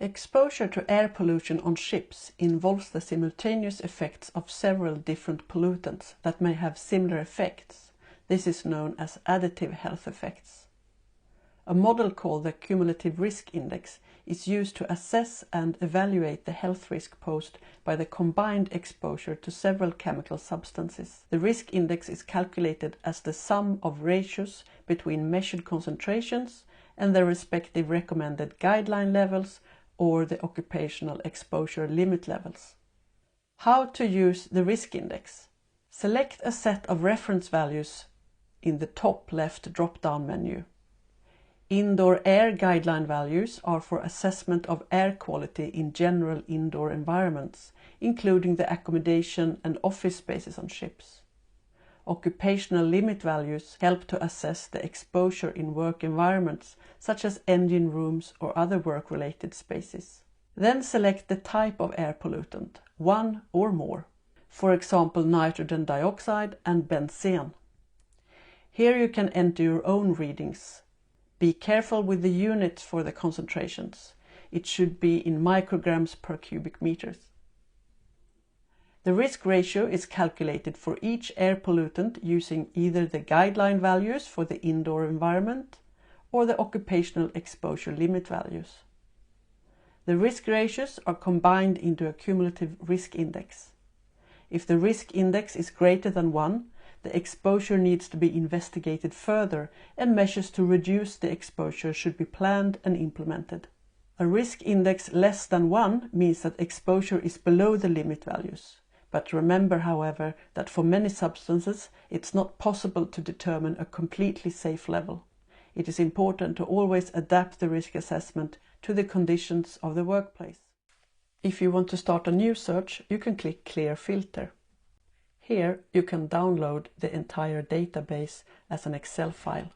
Exposure to air pollution on ships involves the simultaneous effects of several different pollutants that may have similar effects. This is known as additive health effects. A model called the Cumulative Risk Index is used to assess and evaluate the health risk posed by the combined exposure to several chemical substances. The risk index is calculated as the sum of ratios between measured concentrations and their respective recommended guideline levels or the occupational exposure limit levels. How to use the risk index? Select a set of reference values in the top left drop-down menu. Indoor air guideline values are for assessment of air quality in general indoor environments, including the accommodation and office spaces on ships. Occupational limit values help to assess the exposure in work environments, such as engine rooms or other work-related spaces. Then select the type of air pollutant, one or more. For example, nitrogen dioxide and benzene. Here you can enter your own readings. Be careful with the units for the concentrations. It should be in micrograms per cubic meters. The risk ratio is calculated for each air pollutant using either the guideline values for the indoor environment or the occupational exposure limit values. The risk ratios are combined into a cumulative risk index. If the risk index is greater than 1, the exposure needs to be investigated further and measures to reduce the exposure should be planned and implemented. A risk index less than 1 means that exposure is below the limit values. But remember, however, that for many substances it's not possible to determine a completely safe level. It is important to always adapt the risk assessment to the conditions of the workplace. If you want to start a new search, you can click Clear Filter. Here you can download the entire database as an Excel file.